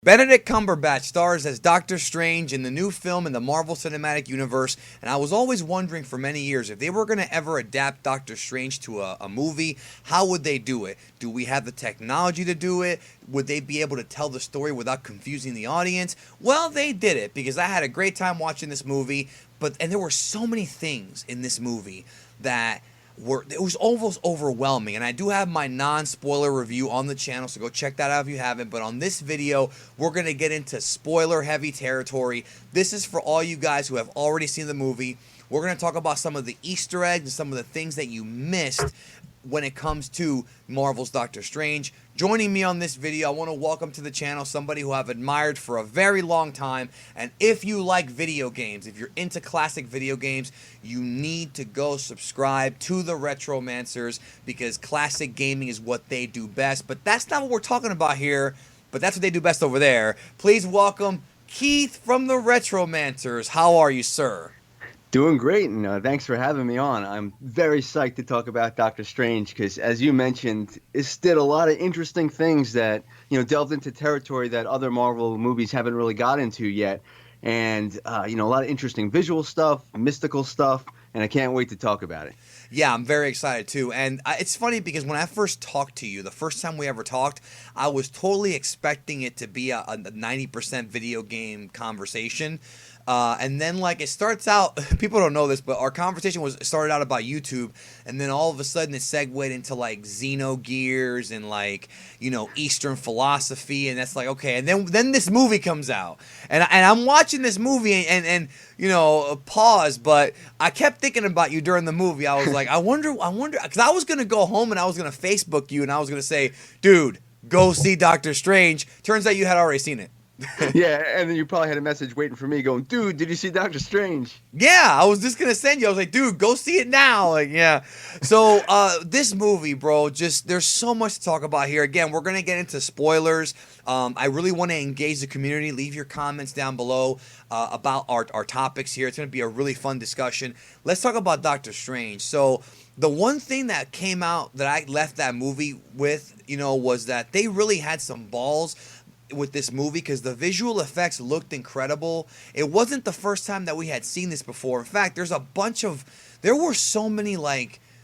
Benedict Cumberbatch stars as Doctor Strange in the new film in the Marvel Cinematic Universe, and I was always wondering for many years if they were going to ever adapt Doctor Strange to a movie, how would they do it? Do we have the technology to do it? Would they be able to tell the story without confusing the audience? Well, they did it because I had a great time watching this movie, and there were so many things in this movie that it was almost overwhelming. And I do have my non-spoiler review on the channel, so go check that out if you haven't. But on this video, we're going to get into spoiler heavy territory. This is for all you guys who have already seen the movie. We're going to talk about some of the Easter eggs and some of the things that you missed when it comes to Marvel's Doctor Strange. Joining me on this video, I want to welcome to the channel somebody who I've admired for a very long time. And if you like video games, if you're into classic video games, you need to go subscribe to the Retromancers because classic gaming is what they do best. But that's not what we're talking about here, but that's what they do best over there. Please welcome Keith from the Retromancers. How are you, sir? Doing great, and thanks for having me on. I'm very psyched to talk about Doctor Strange because, as you mentioned, it did a lot of interesting things that, delved into territory that other Marvel movies haven't really got into yet. And, a lot of interesting visual stuff, mystical stuff, and I can't wait to talk about it. Yeah, I'm very excited too. And it's funny because when I first talked to you, the first time we ever talked, I was totally expecting it to be a 90% video game conversation. And then it starts out, people don't know this, but our conversation started out about YouTube, and then all of a sudden it segued into Xenogears and Eastern philosophy, and that's okay. And then this movie comes out, and I'm watching this movie and pause, but I kept thinking about you during the movie. I was like, I wonder, because I was gonna go home and I was gonna Facebook you and I was gonna say, dude, go see Doctor Strange. Turns out you had already seen it. Yeah, and then you probably had a message waiting for me going, dude, did you see Doctor Strange? Yeah, I was just gonna send you. I was like, dude, go see it now. Yeah. So this movie, bro, there's so much to talk about here. Again, we're gonna get into spoilers. I really want to engage the community. Leave your comments down below about our topics here. It's gonna be a really fun discussion. Let's talk about Doctor Strange. So the one thing that came out that I left that movie with, was that they really had some balls with this movie because the visual effects looked incredible. It wasn't the first time that we had seen this before. In fact, there were so many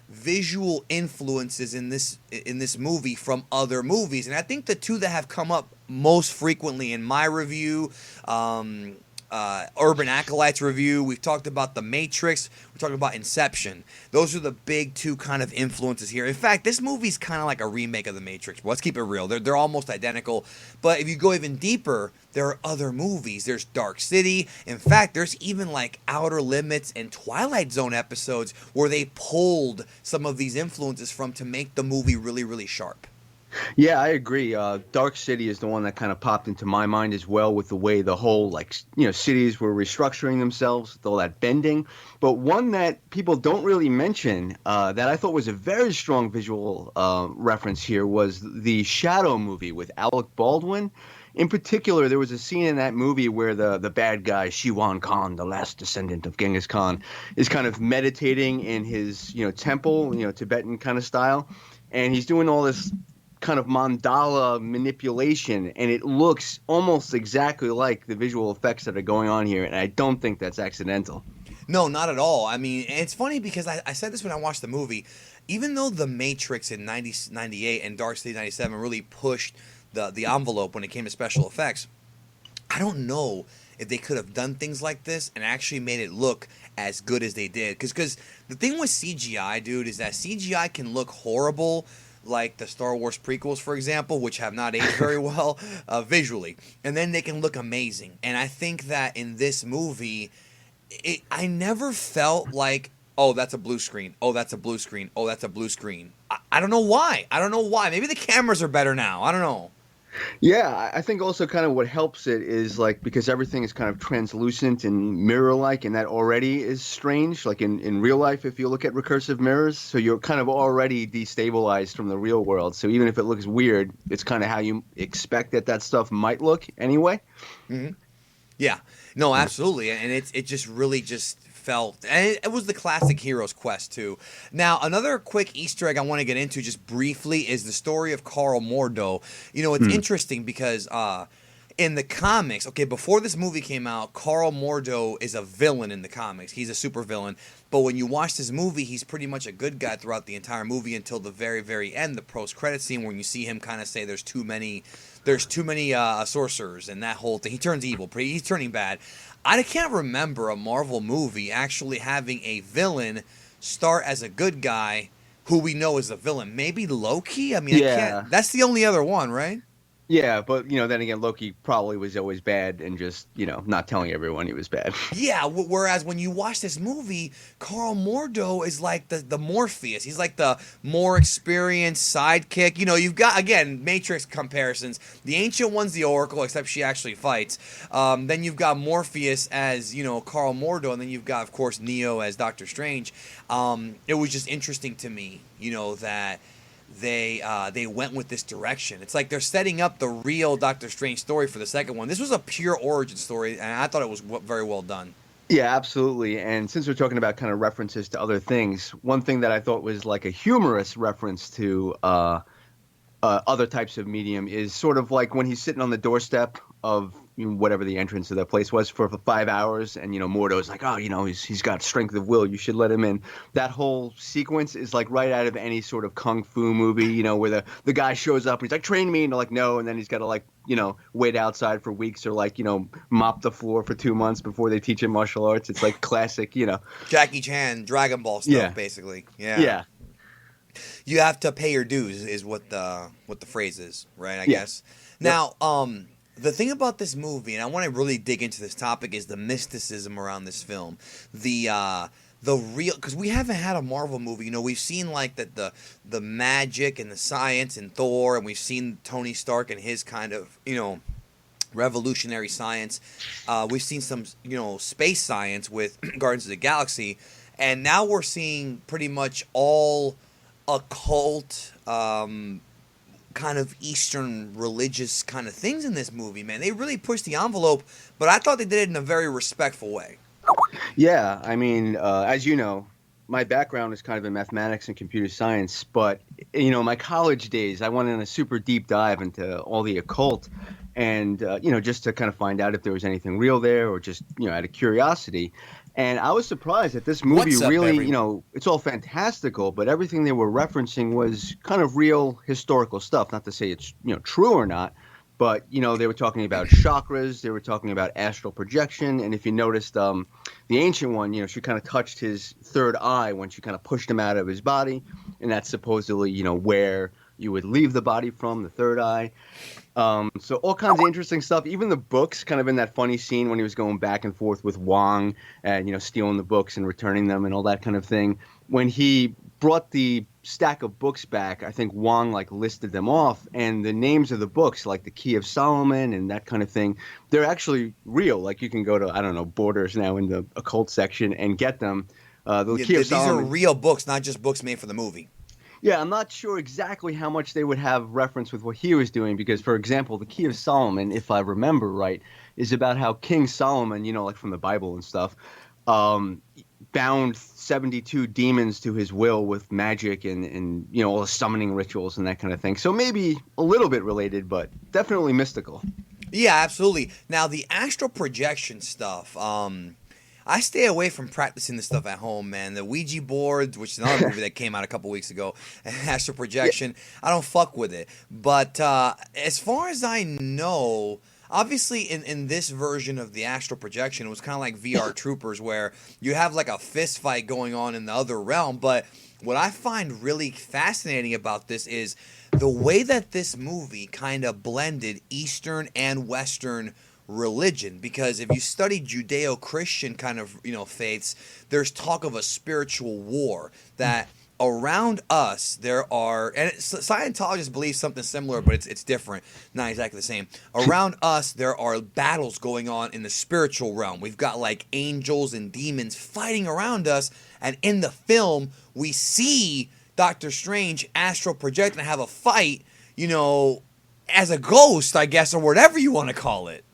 visual influences in this movie from other movies, and I think the two that have come up most frequently in my review, Urban Acolytes review, we've talked about The Matrix, we're talking about Inception. Those are the big two kind of influences here. In fact, this movie's kind of like a remake of The Matrix. Let's keep it real. They're almost identical. But if you go even deeper, there are other movies. There's Dark City. In fact, there's even Outer Limits and Twilight Zone episodes where they pulled some of these influences from to make the movie really, really sharp. Yeah, I agree. Dark City is the one that kind of popped into my mind as well, with the way the whole cities were restructuring themselves, with all that bending. But one that people don't really mention that I thought was a very strong visual reference here was the Shadow movie with Alec Baldwin. In particular, there was a scene in that movie where the bad guy, Shiwan Khan, the last descendant of Genghis Khan, is kind of meditating in his temple, Tibetan kind of style, and he's doing all this kind of mandala manipulation, and it looks almost exactly like the visual effects that are going on here, and I don't think that's accidental. No, not at all. I mean, it's funny because I said this when I watched the movie. Even though The Matrix in 98 and Dark City 97 really pushed the envelope when it came to special effects, I don't know if they could have done things like this and actually made it look as good as they did. Because the thing with CGI, dude, is that CGI can look horrible, like the Star Wars prequels, for example, which have not aged very well visually. And then they can look amazing. And I think that in this movie, I never felt like, oh, that's a blue screen. Oh, that's a blue screen. Oh, that's a blue screen. I don't know why. Maybe the cameras are better now. I don't know. Yeah, I think also kind of what helps it is because everything is kind of translucent and mirror-like, and that already is strange. Like in real life, if you look at recursive mirrors, so you're kind of already destabilized from the real world. So even if it looks weird, it's kind of how you expect that stuff might look anyway. Mm-hmm. Yeah, no, absolutely, and it just really just felt, and it was the classic hero's quest too. Now, another quick Easter egg I want to get into just briefly is the story of Carl Mordo. It's interesting because in the comics, okay, before this movie came out, Carl Mordo is a villain in the comics. He's a super villain. But when you watch this movie, he's pretty much a good guy throughout the entire movie until the very, very end, the post-credit scene, when you see him kind of say there's too many sorcerers and that whole thing. He turns evil. He's turning bad. I can't remember a Marvel movie actually having a villain start as a good guy who we know is a villain. Maybe Loki? I mean, I can't. That's the only other one, right? Yeah, but, then again, Loki probably was always bad and just, not telling everyone he was bad. Yeah, whereas when you watch this movie, Carl Mordo is like the Morpheus. He's like the more experienced sidekick. You've got, again, Matrix comparisons. The Ancient One's the Oracle, except she actually fights. Then you've got Morpheus as, Carl Mordo, and then you've got, of course, Neo as Doctor Strange. It was just interesting to me, that they went with this direction. It's like they're setting up the real Doctor Strange story for the second one. This was a pure origin story, and I thought it was very well done. Yeah, absolutely. And since we're talking about kind of references to other things, one thing that I thought was like a humorous reference to other types of medium is sort of like when he's sitting on the doorstep of whatever the entrance of that place was for 5 hours, and Mordo's like, oh, he's got strength of will, you should let him in. That whole sequence is like right out of any sort of kung fu movie, where the guy shows up and he's like, train me, and they're like, no, and then he's got to wait outside for weeks or mop the floor for 2 months before they teach him martial arts. It's like classic, Jackie Chan, Dragon Ball stuff, basically. Yeah. You have to pay your dues is what the phrase is, right? I guess. Now, the thing about this movie, and I want to really dig into this topic, is the mysticism around this film. The real, because we haven't had a Marvel movie. We've seen like the magic and the science in Thor, and we've seen Tony Stark and his kind of revolutionary science. We've seen some space science with Guardians of the Galaxy, and now we're seeing pretty much all occult, kind of Eastern religious kind of things in this movie, man. They really pushed the envelope, but I thought they did it in a very respectful way. Yeah, I mean, as you know, my background is kind of in mathematics and computer science, but, my college days, I went in a super deep dive into all the occult and, just to kind of find out if there was anything real there or just, out of curiosity. And I was surprised that this movie really, it's all fantastical, but everything they were referencing was kind of real historical stuff. Not to say it's, true or not, but, they were talking about chakras, they were talking about astral projection. And if you noticed, the Ancient One, she kind of touched his third eye when she kind of pushed him out of his body. And that's supposedly, where you would leave the body from, the third eye. So all kinds of interesting stuff. Even the books, kind of in that funny scene when he was going back and forth with Wong and, stealing the books and returning them and all that kind of thing. When he brought the stack of books back, I think Wong listed them off, and the names of the books, like the Key of Solomon and that kind of thing, they're actually real. Like you can go to, I don't know, Borders now in the occult section and get them. These are real books, not just books made for the movie. Yeah, I'm not sure exactly how much they would have reference with what he was doing because, for example, the Key of Solomon, if I remember right, is about how King Solomon, like from the Bible and stuff, bound 72 demons to his will with magic and all the summoning rituals and that kind of thing. So maybe a little bit related, but definitely mystical. Yeah, absolutely. Now, the astral projection stuff, I stay away from practicing this stuff at home, man. The Ouija boards, which is another movie that came out a couple weeks ago, and astral projection, I don't fuck with it. But as far as I know, obviously in this version of the astral projection, it was kind of like VR Troopers, where you have like a fist fight going on in the other realm. But what I find really fascinating about this is the way that this movie kind of blended Eastern and Western religion, because if you study Judeo-Christian kind of faiths, there's talk of a spiritual war that around us there are, and Scientologists believe something similar, but it's different, not exactly the same. Around us there are battles going on in the spiritual realm. We've got like angels and demons fighting around us, and in the film we see Doctor Strange astral project and have a fight, as a ghost, I guess, or whatever you want to call it.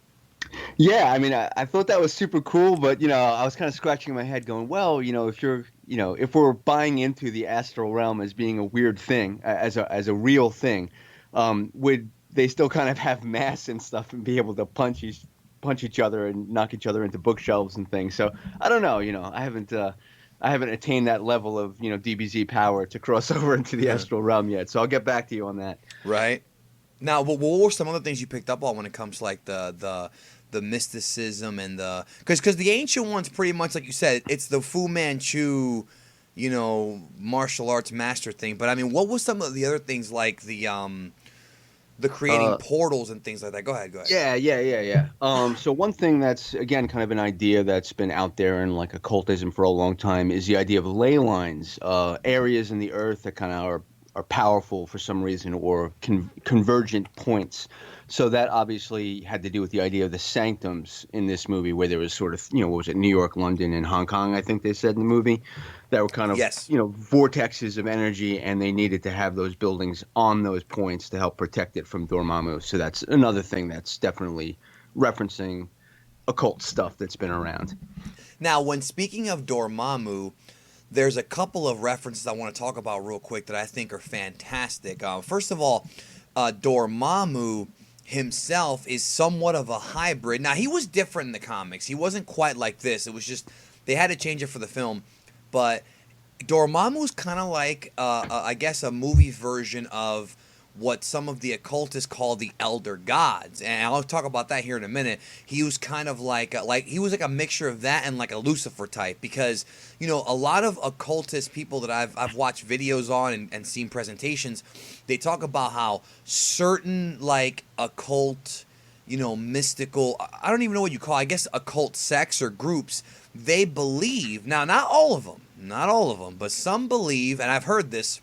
Yeah, I mean, I thought that was super cool, but I was kind of scratching my head, going, well, if we're buying into the astral realm as being a weird thing, as a real thing, would they still kind of have mass and stuff and be able to punch each other and knock each other into bookshelves and things. So I don't know, I haven't attained that level of, DBZ power to cross over into the astral realm yet. So I'll get back to you on that. Right. Now, what were some other things you picked up on when it comes to like the mysticism and the because the ancient ones pretty much like you said it's the Fu Manchu, martial arts master thing. But I mean, what was some of the other things like the creating portals and things like that? Go ahead. Yeah. So one thing that's, again, kind of an idea that's been out there in like occultism for a long time is the idea of ley lines, areas in the earth that kind of are powerful for some reason, or convergent points. So that obviously had to do with the idea of the sanctums in this movie, where there was sort of, what was it, New York, London, and Hong Kong, I think they said in the movie, that were kind of, Yes. vortexes of energy, and they needed to have those buildings on those points to help protect it from Dormammu. So that's another thing that's definitely referencing occult stuff that's been around. Now, when speaking of Dormammu, there's a couple of references I want to talk about real quick that I think are fantastic. First of all, Dormammu himself is somewhat of a hybrid. Now, he was different in the comics. He wasn't quite like this. It was just they had to change it for the film. But Dormammu's kind of like, I guess, a movie version of what some of the occultists call the elder gods, and I'll talk about that here in a minute. He was kind of like he was like a mixture of that and like a Lucifer type, because a lot of occultist people that I've watched videos on and seen presentations, they talk about how certain like occult, mystical, I don't even know what you call it, I guess occult sects or groups, they believe, now not all of them, but some believe, and I've heard this,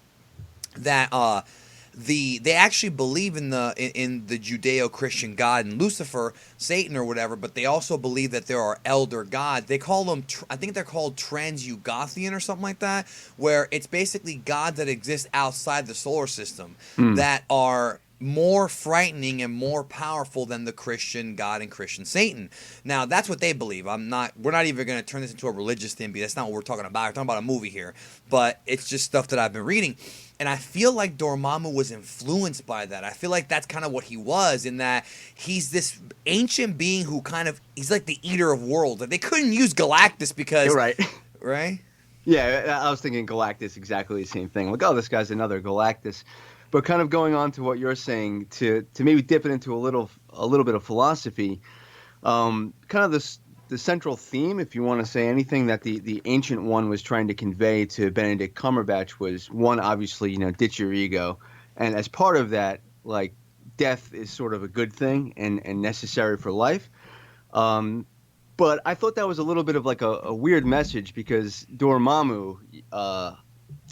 that they actually believe in the Judeo-Christian God and Lucifer, Satan or whatever, but they also believe that there are elder gods. They call them, I think they're called Transugothian or something like that, where it's basically gods that exist outside the solar system that are more frightening and more powerful than the Christian God and Christian Satan. Now, that's what they believe. We're not even going to turn this into a religious thing, because that's not what we're talking about. We're talking about a movie here, but it's just stuff that I've been reading. And I feel like Dormammu was influenced by that. I feel like that's kind of what he was, in that he's this ancient being who he's like the eater of worlds. Like, they couldn't use Galactus because... You're right. Right? Yeah, I was thinking Galactus, exactly the same thing. Like, oh, this guy's another Galactus. But kind of going on to what you're saying, to maybe dip it into a little bit of philosophy, kind of the central theme, if you want to say anything, that the Ancient One was trying to convey to Benedict Cumberbatch was, one, obviously, ditch your ego. And as part of that, like, death is sort of a good thing and necessary for life. But I thought that was a little bit of like a weird message, because Dormammu,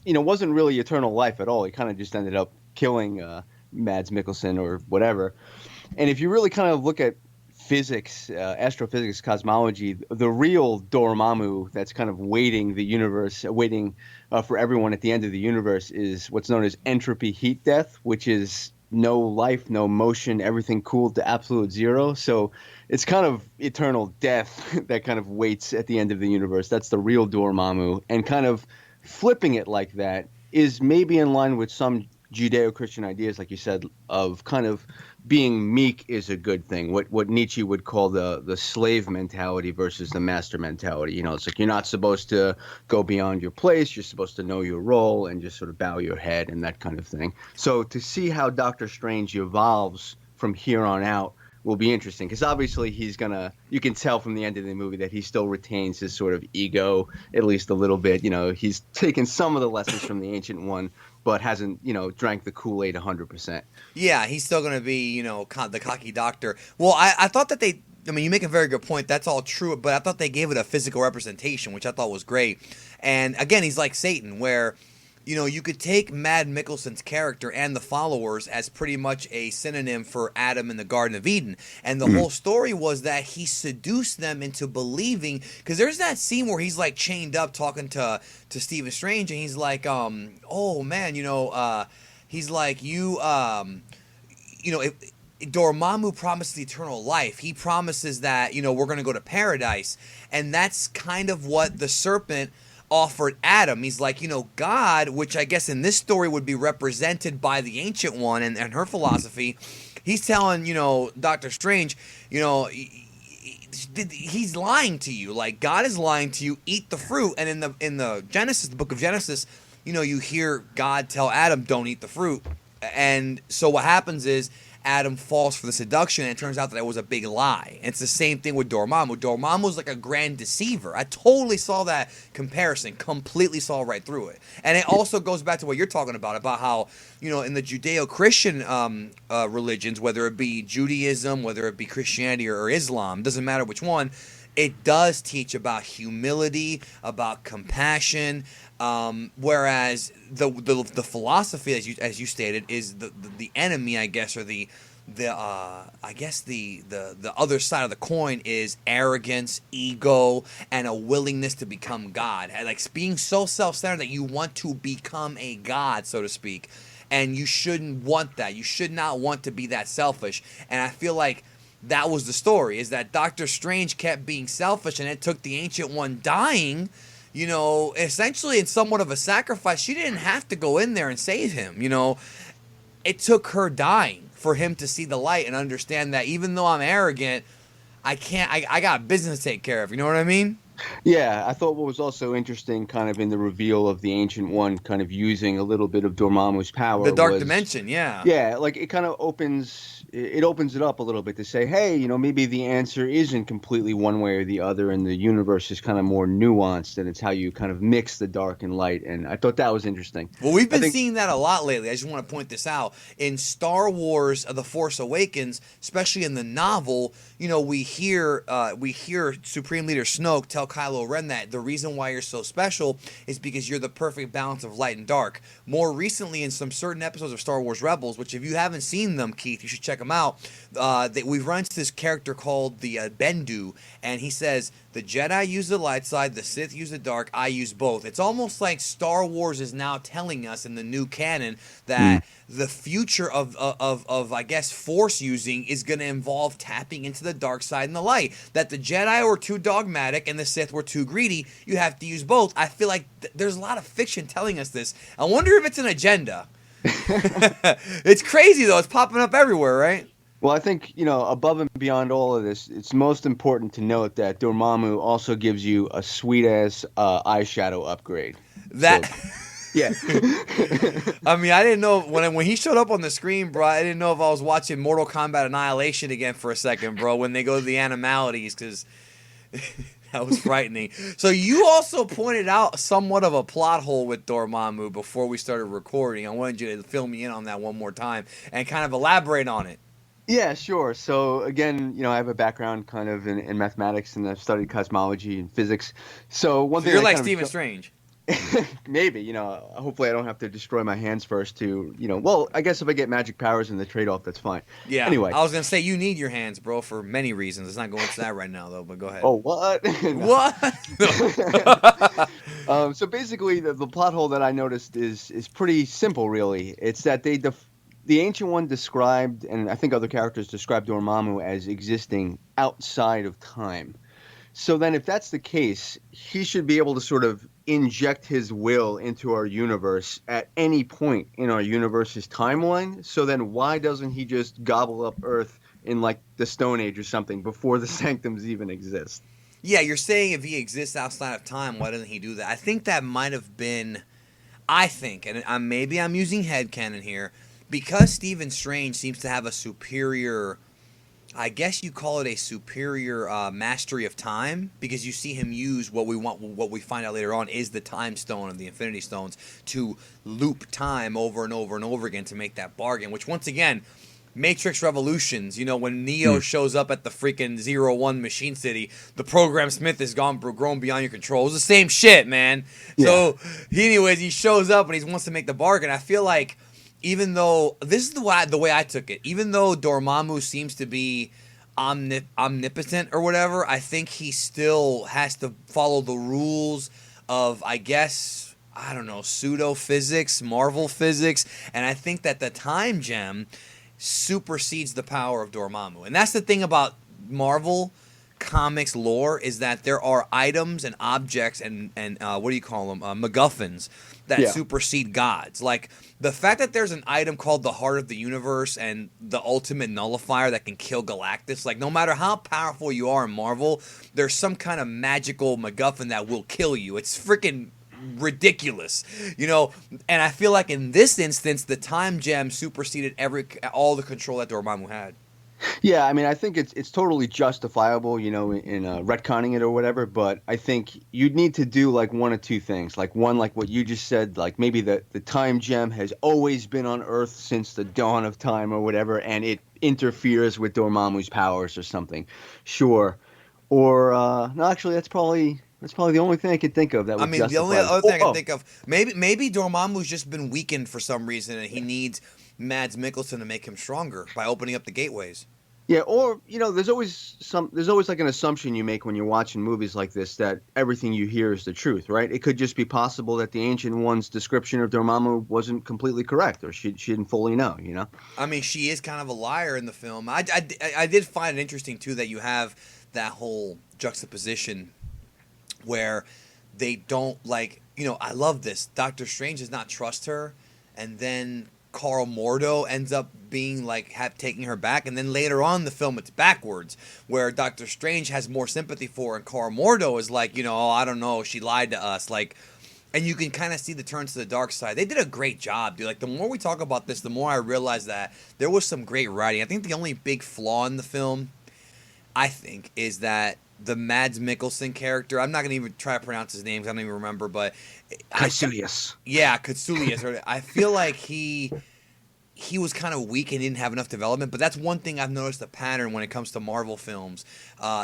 wasn't really eternal life at all. He kind of just ended up killing Mads Mikkelsen or whatever. And if you really kind of look at physics, astrophysics, cosmology, the real Dormammu that's kind of waiting for everyone at the end of the universe is what's known as entropy heat death, which is no life, no motion, everything cooled to absolute zero. So it's kind of eternal death that kind of waits at the end of the universe. That's the real Dormammu. And kind of flipping it like that is maybe in line with some Judeo-Christian ideas, like you said, of kind of being meek is a good thing. What Nietzsche would call the slave mentality versus the master mentality. It's like you're not supposed to go beyond your place. You're supposed to know your role and just sort of bow your head and that kind of thing. So to see how Doctor Strange evolves from here on out will be interesting, because obviously you can tell from the end of the movie that he still retains his sort of ego, at least a little bit. He's taken some of the lessons from the Ancient One, but hasn't, drank the Kool-Aid 100%. Yeah, he's still going to be, the cocky doctor. Well, I thought that you make a very good point. That's all true, but I thought they gave it a physical representation, which I thought was great. And again, he's like Satan, where, you could take Mad Mikkelsen's character and the followers as pretty much a synonym for Adam in the Garden of Eden. And the whole story was that he seduced them into believing, because there's that scene where he's like chained up talking to Stephen Strange, and he's like, oh man, he's like, if Dormammu promises eternal life. He promises that, we're going to go to paradise. And that's kind of what the serpent offered Adam. He's like, God, which I guess in this story would be represented by the Ancient One and her philosophy, He's telling, Doctor Strange, he's lying to you. Like, God is lying to you. Eat the fruit. And in the Genesis, the book of Genesis, you hear God tell Adam, don't eat the fruit. And so what happens is Adam falls for the seduction, and it turns out that it was a big lie. And it's the same thing with Dormammu. Dormammu's like a grand deceiver. I totally saw that comparison, completely saw right through it. And it also goes back to what you're talking about how, in the Judeo-Christian religions, whether it be Judaism, whether it be Christianity or Islam, doesn't matter which one, it does teach about humility, about compassion, whereas the philosophy, as you stated, is the enemy, I guess, or the other side of the coin is arrogance, ego, and a willingness to become God. Like being so self-centered that you want to become a god, so to speak, and you shouldn't want that. You should not want to be that selfish. And I feel like that was the story, is that Doctor Strange kept being selfish, and it took the Ancient One dying, essentially in somewhat of a sacrifice. She didn't have to go in there and save him, It took her dying for him to see the light and understand that even though I'm arrogant, I got business to take care of. You know what I mean? Yeah, I thought what was also interesting kind of in the reveal of the Ancient One kind of using a little bit of Dormammu's power. The Dark Dimension, yeah. Yeah, like it kind of opens it up a little bit to say, hey, maybe the answer isn't completely one way or the other, and the universe is kind of more nuanced, and it's how you kind of mix the dark and light, and I thought that was interesting. Well, we've been seeing that a lot lately. I just want to point this out. In Star Wars The Force Awakens, especially in the novel, we hear Supreme Leader Snoke tell Kylo Ren that the reason why you're so special is because you're the perfect balance of light and dark. More recently, in some certain episodes of Star Wars Rebels, which if you haven't seen them, Keith, you should check them out, we've run into this character called the Bendu, and he says, the Jedi use the light side, the Sith use the dark, I use both. It's almost like Star Wars is now telling us in the new canon that the future of I guess, Force using is going to involve tapping into the dark side and the light. That the Jedi were too dogmatic and the Sith were too greedy. You have to use both. I feel like there's a lot of fiction telling us this. I wonder if it's an agenda. It's crazy, though. It's popping up everywhere, right? Well, I think, above and beyond all of this, it's most important to note that Dormammu also gives you a sweet-ass eyeshadow upgrade. That... So, yeah. I mean, I didn't know... When he showed up on the screen, bro, I didn't know if I was watching Mortal Kombat Annihilation again for a second, bro, when they go to the animalities, because... That was frightening. So you also pointed out somewhat of a plot hole with Dormammu before we started recording. I wanted you to fill me in on that one more time and kind of elaborate on it. Yeah, sure. So again, I have a background kind of in mathematics, and I've studied cosmology and physics. So one thing you're like Stephen Strange. Maybe, hopefully I don't have to destroy my hands first to, well, I guess if I get magic powers in the trade-off, that's fine. Yeah. Anyway. I was going to say you need your hands, bro, for many reasons. Let's not go into that right now, though, but go ahead. Oh, what? What? So basically, the plot hole that I noticed is pretty simple, really. It's that the Ancient One described, and I think other characters described Dormammu as existing outside of time. So then if that's the case, he should be able to sort of inject his will into our universe at any point in our universe's timeline. So then why doesn't he just gobble up Earth in like the Stone Age or something before the Sanctums even exist? Yeah, you're saying if he exists outside of time, why doesn't he do that? I think that might have been, and maybe I'm using headcanon here, because Stephen Strange seems to have a superior... I guess you call it a superior mastery of time, because you see him use what we find out later on is the Time Stone of the Infinity Stones to loop time over and over and over again to make that bargain, which once again, Matrix Revolutions, when Neo shows up at the freaking 01 Machine City, the program Smith has grown beyond your control. It's the same shit, man. Yeah. So, he shows up and he wants to make the bargain. I feel like even though, this is the way I took it, even though Dormammu seems to be omnipotent or whatever, I think he still has to follow the rules of, I guess, I don't know, pseudo-physics, Marvel physics, and I think that the Time Gem supersedes the power of Dormammu. And that's the thing about Marvel comics lore, is that there are items and objects and what do you call them, MacGuffins, that Yeah. supersede gods. Like the fact that there's an item called the Heart of the Universe and the ultimate nullifier that can kill Galactus. Like no matter how powerful you are in Marvel, there's some kind of magical MacGuffin that will kill you. It's freaking ridiculous, you know. And I feel like in this instance, the time gem superseded all the control that Dormammu had. Yeah, I mean, I think it's totally justifiable, you know, in retconning it or whatever. But I think you'd need to do like one of two things. Like one, like what you just said, like maybe the time gem has always been on Earth since the dawn of time or whatever, and it interferes with Dormammu's powers or something. Sure. Or no, actually, that's probably the only thing I could think of that I would mean, the only justify this. other Oh, thing I can oh, think of, maybe Dormammu's just been weakened for some reason, and he needs Mads Mikkelsen to make him stronger by opening up the gateways. yeah, or you know, there's always like an assumption you make when you're watching movies like this that everything you hear is the truth, right? It could just be possible that the Ancient One's description of Dormammu wasn't completely correct, or she didn't fully know, you know? I mean, she is kind of a liar in the film. I did find it interesting too that you have that whole juxtaposition where they don't like, you know, I love this. Doctor Strange does not trust her, and then Carl Mordo ends up being like taking her back, and then later on in the film it's backwards where Doctor Strange has more sympathy for her, and Carl Mordo is like, you know, oh, I don't know, she lied to us, like. And you can kind of see the turns to the dark side. They did a great job, dude. Like the more we talk about this, the more I realize that there was some great writing. I think the only big flaw in the film, I think, is that the Mads Mikkelsen character. I'm not gonna even try to pronounce his name. I don't even remember, but Caecilius. yeah, Katsulias. I feel like he was kind of weak and didn't have enough development. But that's one thing I've noticed a pattern when it comes to Marvel films.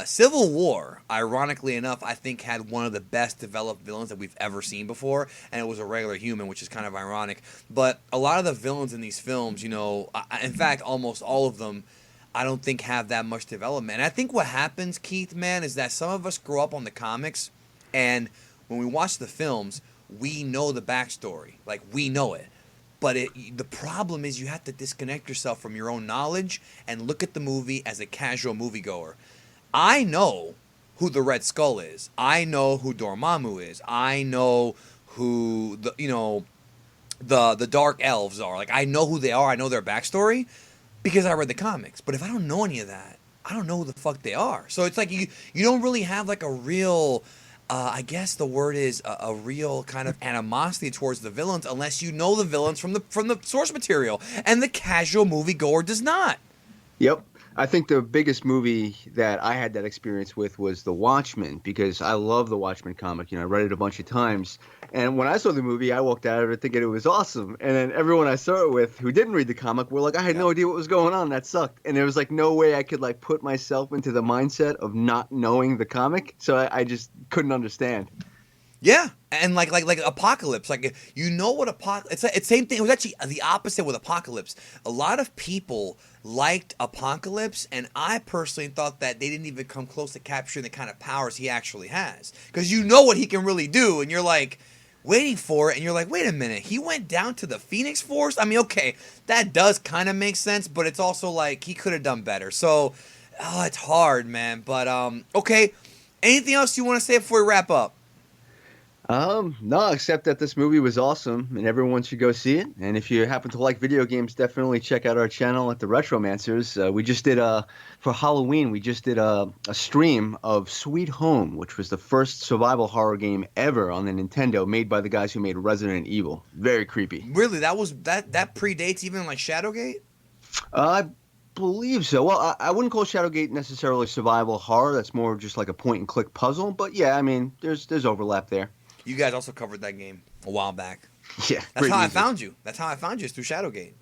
Civil War, ironically enough, I think had one of the best developed villains that we've ever seen before, and it was a regular human, which is kind of ironic. But a lot of the villains in these films, you know, in fact, almost all of them, I don't think have that much development. And I think what happens, Keith, man, is that some of us grow up on the comics, and when we watch the films, we know the backstory. Like, we know it. But the problem is you have to disconnect yourself from your own knowledge and look at the movie as a casual moviegoer. I know who the Red Skull is. I know who Dormammu is. I know who the Dark Elves are. Like, I know who they are. I know their backstory because I read the comics. But if I don't know any of that, I don't know who the fuck they are. So it's like you don't really have like a real, I guess the word is a real kind of animosity towards the villains unless you know the villains from the source material. And the casual moviegoer does not. Yep. I think the biggest movie that I had that experience with was The Watchmen because I love the Watchmen comic. You know, I read it a bunch of times. And when I saw the movie, I walked out of it thinking it was awesome. And then everyone I saw it with who didn't read the comic were like, I had no idea what was going on. That sucked. And there was like no way I could like put myself into the mindset of not knowing the comic. So I just couldn't understand. Yeah, and like Apocalypse, like you know what Apocalypse. It's same thing. It was actually the opposite with Apocalypse. A lot of people liked Apocalypse, and I personally thought that they didn't even come close to capturing the kind of powers he actually has. Because you know what he can really do, and you're like waiting for it, and you're like, wait a minute, he went down to the Phoenix Force. I mean, okay, that does kind of make sense, but it's also like he could have done better. So, it's hard, man. But okay, anything else you want to say before we wrap up? No, except that this movie was awesome and everyone should go see it. And if you happen to like video games, definitely check out our channel at the Retromancers. We just did for Halloween, we just did a stream of Sweet Home, which was the first survival horror game ever on the Nintendo, made by the guys who made Resident Evil. Very creepy. Really, that predates even like Shadowgate? I believe so. Well, I wouldn't call Shadowgate necessarily survival horror. That's more just like a point and click puzzle. But yeah, I mean, there's overlap there. You guys also covered that game a while back. Yeah, That's how music. I found you. That's how I found you, is through Shadowgate.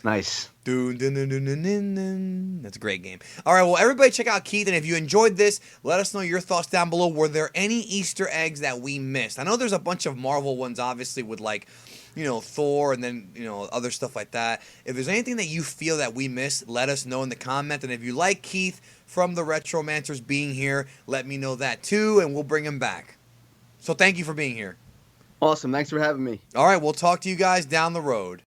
Nice. Dun, dun, dun, dun, dun, dun, dun. That's a great game. All right, well, everybody check out Keith, and if you enjoyed this, let us know your thoughts down below. Were there any Easter eggs that we missed? I know there's a bunch of Marvel ones, obviously, with like, you know, Thor and then, you know, other stuff like that. If there's anything that you feel that we missed, let us know in the comment. And if you like Keith from the Retromancers being here, let me know that too, and we'll bring him back. So thank you for being here. Awesome. Thanks for having me. All right, we'll talk to you guys down the road.